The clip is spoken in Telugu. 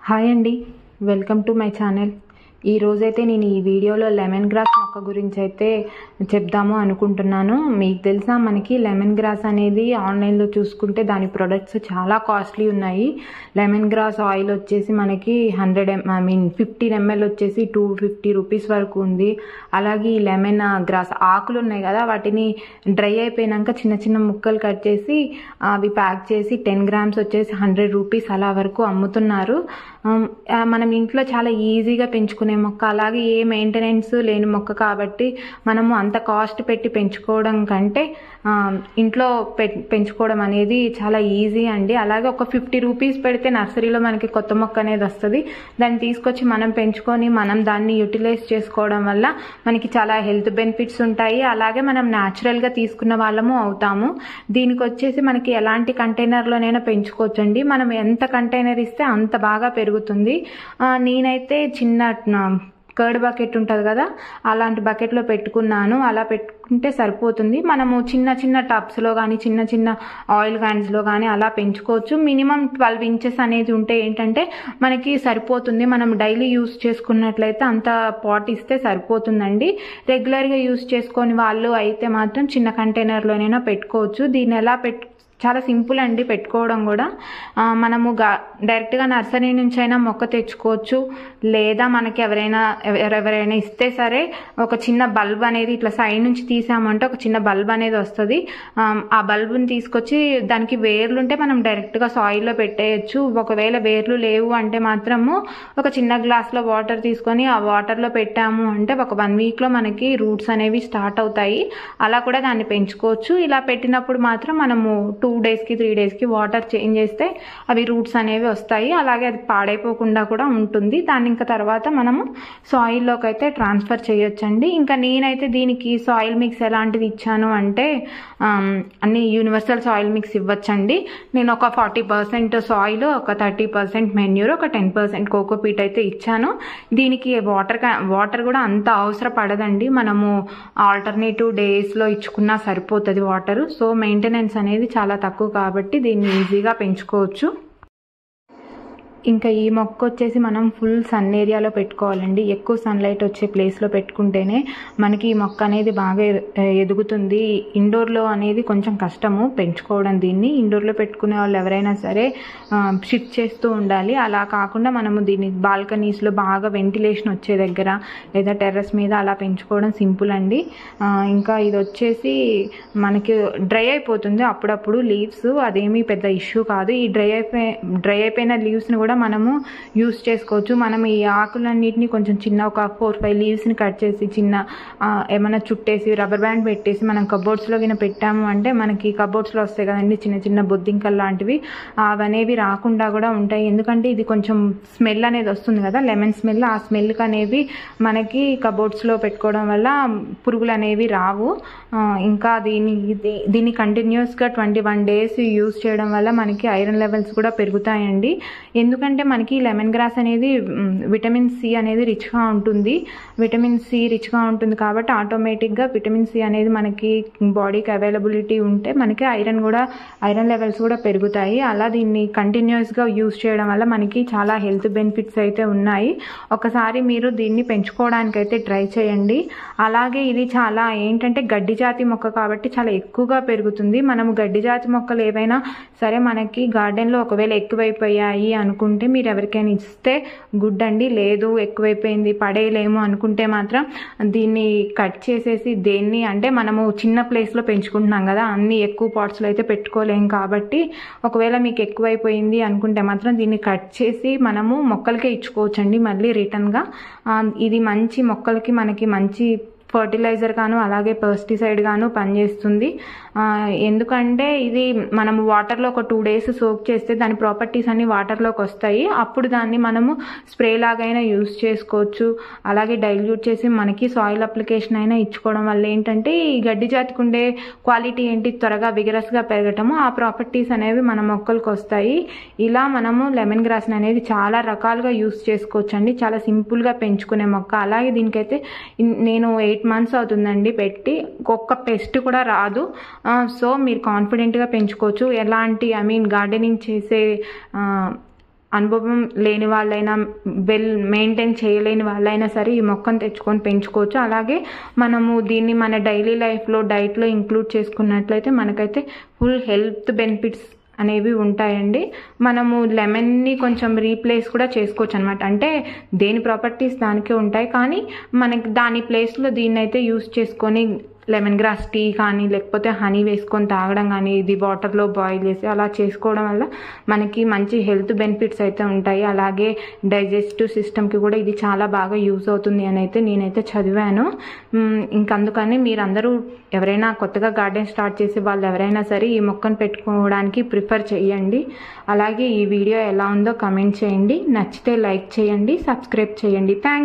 హాయ్ అండి, వెల్కమ్ టు మై ఛానల్. ఈరోజైతే నేను ఈ వీడియోలో లెమన్ గ్రాస్ మొక్క గురించి అయితే చెప్దాము అనుకుంటున్నాను. మీకు తెలుసా, మనకి లెమన్ గ్రాస్ అనేది ఆన్లైన్లో చూసుకుంటే దాని ప్రొడక్ట్స్ చాలా కాస్ట్లీ ఉన్నాయి. లెమన్ గ్రాస్ ఆయిల్ వచ్చేసి మనకి 15 ml వచ్చేసి 250 రూపీస్ వరకు ఉంది. అలాగే ఈ లెమన్ గ్రాస్ ఆకులు ఉన్నాయి కదా, వాటిని డ్రై అయిపోయినాక చిన్న చిన్న ముక్కలు కట్ చేసి అవి ప్యాక్ చేసి 10 grams వచ్చేసి 100 రూపీస్ అలా వరకు అమ్ముతున్నారు. మనం ఇంట్లో చాలా ఈజీగా పెంచుకునే మొక్క, అలాగే ఏ మెయింటెనెన్స్ లేని మొక్క కాబట్టి మనము అంత కాస్ట్ పెట్టి పెంచుకోవడం కంటే ఇంట్లో పెంచుకోవడం అనేది చాలా ఈజీ అండి. అలాగే ఒక 50 రూపీస్ పెడితే నర్సరీలో మనకి కొత్త మొక్క అనేది వస్తుంది. దాన్ని తీసుకొచ్చి మనం పెంచుకొని మనం దాన్ని యూటిలైజ్ చేసుకోవడం వల్ల మనకి చాలా హెల్త్ బెనిఫిట్స్ ఉంటాయి. అలాగే మనం న్యాచురల్గా తీసుకున్న వాళ్ళము అవుతాము. దీనికి వచ్చేసి మనకి ఎలాంటి కంటైనర్లోనైనా పెంచుకోవచ్చు అండి. మనం ఎంత కంటైనర్ ఇస్తే అంత బాగా పెరుగుతుంది. నేనైతే చిన్న కర్డ్ బకెట్ ఉంటుంది కదా, అలాంటి బకెట్లో పెట్టుకున్నాను. అలా పెట్టుకుంటే సరిపోతుంది. మనము చిన్న చిన్న టబ్స్లో కానీ చిన్న చిన్న ఆయిల్ క్యాన్స్లో కానీ అలా పెంచుకోవచ్చు. మినిమం 12 inches అనేది ఉంటే ఏంటంటే మనకి సరిపోతుంది. మనం డైలీ యూస్ చేసుకున్నట్లయితే అంత పాట్ ఇస్తే సరిపోతుందండి. రెగ్యులర్గా యూస్ చేసుకొని వాళ్ళు అయితే మాత్రం చిన్న కంటైనర్లోనైనా పెట్టుకోవచ్చు. దీన్ని ఎలా చాలా సింపుల్ అండి పెట్టుకోవడం కూడా. మనము డైరెక్ట్గా నర్సరీ నుంచి అయినా మొక్క తెచ్చుకోవచ్చు, లేదా మనకి ఎవరైనా ఇస్తే సరే ఒక చిన్న బల్బ్ అనేది ఇట్లా సైడ్ నుంచి తీసామంటే ఒక చిన్న బల్బ్ అనేది వస్తుంది. ఆ బల్బుని తీసుకొచ్చి దానికి వేర్లు ఉంటే మనం డైరెక్ట్గా సాయిల్లో పెట్టేయచ్చు. ఒకవేళ వేర్లు లేవు అంటే మాత్రము ఒక చిన్న గ్లాస్లో వాటర్ తీసుకొని ఆ వాటర్లో పెట్టాము అంటే ఒక 1 weekలో మనకి రూట్స్ అనేవి స్టార్ట్ అవుతాయి. అలా కూడా దాన్ని పెంచుకోవచ్చు. ఇలా పెట్టినప్పుడు మాత్రం మనము 2 daysకి 3 daysకి వాటర్ చేంజ్ చేస్తే అవి రూట్స్ అనేవి వస్తాయి. అలాగే అది పాడైపోకుండా కూడా ఉంటుంది. దాన్ని ఇంకా తర్వాత మనము సాయిల్లోకి అయితే ట్రాన్స్ఫర్ చేయొచ్చండి. ఇంకా నేనైతే దీనికి సాయిల్ మిక్స్ ఎలాంటిది ఇచ్చాను అంటే అన్ని యూనివర్సల్ సాయిల్ మిక్స్ ఇవ్వచ్చండి. నేను ఒక 40% సాయిల్, ఒక 30% మెన్యూర్, ఒక 10% కోకోపీట్ అయితే ఇచ్చాను. దీనికి వాటర్ కూడా అంత అవసరం పడదండి. మనము ఆల్టర్నేటివ్ డేస్లో ఇచ్చుకున్నా సరిపోతుంది వాటర్. సో మెయింటెనెన్స్ అనేది చాలా తక్కువ కాబట్టి దీన్ని ఈజీగా పెంచుకోవచ్చు. ఇంకా ఈ మొక్క వచ్చేసి మనం ఫుల్ సన్ ఏరియాలో పెట్టుకోవాలండి. ఎక్కువ సన్లైట్ వచ్చే ప్లేస్లో పెట్టుకుంటేనే మనకి ఈ మొక్క అనేది బాగా ఎదుగుతుంది. ఇండోర్లో అనేది కొంచెం కష్టము పెంచుకోవడం. దీన్ని ఇండోర్లో పెట్టుకునే వాళ్ళు ఎవరైనా సరే షిఫ్ట్ చేస్తూ ఉండాలి. అలా కాకుండా మనము దీన్ని బాల్కనీస్లో బాగా వెంటిలేషన్ వచ్చే దగ్గర లేదా టెర్రస్ మీద అలా పెంచుకోవడం సింపుల్ అండి. ఇంకా ఇది వచ్చేసి మనకి డ్రై అయిపోతుంది అప్పుడప్పుడు లీవ్స్, అదేమీ పెద్ద ఇష్యూ కాదు. ఈ డ్రై అయిపోయిన లీవ్స్ని కూడా మనము యూస్ చేసుకోవచ్చు. మనం ఈ ఆకులన్నిటిని కొంచెం చిన్న ఒక 4-5 లీవ్స్ని కట్ చేసి చిన్న ఏమైనా చుట్టేసి రబ్బర్ బ్యాండ్ పెట్టేసి మనం కబోర్డ్స్లో కింద పెట్టాము అంటే మనకి కబోర్డ్స్లో వస్తాయి కదండి చిన్న చిన్న బొద్దింకలు లాంటివి, అవనేవి రాకుండా కూడా ఉంటాయి. ఎందుకంటే ఇది కొంచెం స్మెల్ అనేది వస్తుంది కదా, లెమన్ స్మెల్. ఆ స్మెల్కి అనేవి మనకి కబోర్డ్స్లో పెట్టుకోవడం వల్ల పురుగులు అనేవి రావు. ఇంకా దీన్ని కంటిన్యూస్గా 21 days యూస్ చేయడం వల్ల మనకి ఐరన్ లెవెల్స్ కూడా పెరుగుతాయండి. ఎందుకంటే మనకి లెమన్ గ్రాస్ అనేది విటమిన్ సి అనేది రిచ్గా ఉంటుంది. విటమిన్ సి రిచ్గా ఉంటుంది కాబట్టి ఆటోమేటిక్గా విటమిన్ సి అనేది మనకి బాడీకి అవైలబిలిటీ ఉంటే మనకి ఐరన్ లెవెల్స్ కూడా పెరుగుతాయి. అలా దీన్ని కంటిన్యూస్గా యూస్ చేయడం వల్ల మనకి చాలా హెల్త్ బెనిఫిట్స్ అయితే ఉన్నాయి. ఒకసారి మీరు దీన్ని పెంచుకోవడానికి అయితే ట్రై చేయండి. అలాగే ఇది చాలా ఏంటంటే గడ్డి జాతి మొక్క కాబట్టి చాలా ఎక్కువగా పెరుగుతుంది. మనము గడ్డి జాతి మొక్కలు ఏవైనా సరే మనకి గార్డెన్లో ఒకవేళ ఎక్కువైపోయాయి అనుకుంటే మీరు ఎవరికైనా ఇస్తే గుడ్ అండి. లేదు ఎక్కువైపోయింది పడేయలేము అనుకుంటే మాత్రం దీన్ని కట్ చేసేసి దేన్ని అంటే మనము చిన్న ప్లేస్లో పెంచుకుంటున్నాం కదా, అన్ని ఎక్కువ పాట్స్లో అయితే పెట్టుకోలేము కాబట్టి ఒకవేళ మీకు ఎక్కువైపోయింది అనుకుంటే మాత్రం దీన్ని కట్ చేసి మనము మొక్కలకే ఇచ్చుకోవచ్చండి మళ్ళీ రిటర్న్గా. ఇది మంచి మొక్కలకి మనకి మంచి ఫర్టిలైజర్ గాను అలాగే పెస్టిసైడ్ గాను పనిచేస్తుంది. ఎందుకంటే ఇది మనము వాటర్లో ఒక 2 days సోక్ చేస్తే దాని ప్రాపర్టీస్ అన్ని వాటర్లోకి వస్తాయి. అప్పుడు దాన్ని మనము స్ప్రే లాగైనా యూస్ చేసుకోవచ్చు. అలాగే డైల్యూట్ చేసి మనకి సాయిల్ అప్లికేషన్ అయినా ఇచ్చుకోవడం వల్ల ఏంటంటే ఈ గడ్డి జాతికి ఉండే క్వాలిటీ ఏంటి, త్వరగా విగరస్గా పెరగటము, ఆ ప్రాపర్టీస్ అనేవి మన మొక్కలకు వస్తాయి. ఇలా మనము లెమన్ గ్రాస్ని అనేది చాలా రకాలుగా యూస్ చేసుకోవచ్చు అండి. చాలా సింపుల్గా పెంచుకునే మొక్క. అలాగే దీనికైతే నేను 8 months అవుతుందండి పెట్టి, ఒక్క పెస్ట్ కూడా రాదు. సో మీరు కాన్ఫిడెంట్గా పెంచుకోవచ్చు. ఎలాంటి గార్డెనింగ్ చేసే అనుభవం లేని వాళ్ళైనా మెయింటైన్ చేయలేని వాళ్ళైనా సరే ఈ మొక్కను తెచ్చుకొని పెంచుకోవచ్చు. అలాగే మనము దీన్ని మన డైలీ లైఫ్లో డైట్లో ఇంక్లూడ్ చేసుకున్నట్లయితే మనకైతే ఫుల్ హెల్త్ బెనిఫిట్స్ అనేవి ఉంటాయండి. మనము లెమన్ని కొంచెం రీప్లేస్ కూడా చేసుకోవచ్చు అనమాట. అంటే దేని ప్రాపర్టీస్ దానికే ఉంటాయి, కానీ మనకి దాని ప్లేస్లో దీన్ని అయితే యూస్ చేసుకొని లెమన్ గ్రాస్ టీ కానీ లేకపోతే హనీ వేసుకొని తాగడం కానీ, ఇది వాటర్లో బాయిల్ చేసి అలా చేసుకోవడం వల్ల మనకి మంచి హెల్త్ బెనిఫిట్స్ అయితే ఉంటాయి. అలాగే డైజెస్టివ్ సిస్టమ్కి కూడా ఇది చాలా బాగా యూజ్ అవుతుంది అని అయితే నేనైతే చదివాను. ఇంకందుకని మీరందరూ ఎవరైనా కొత్తగా గార్డెన్ స్టార్ట్ చేసే వాళ్ళు ఎవరైనా సరే ఈ మొక్కను పెట్టుకోవడానికి ప్రిఫర్ చేయండి. అలాగే ఈ వీడియో ఎలా ఉందో కమెంట్ చేయండి, నచ్చితే లైక్ చేయండి, సబ్స్క్రైబ్ చేయండి. థ్యాంక్స్.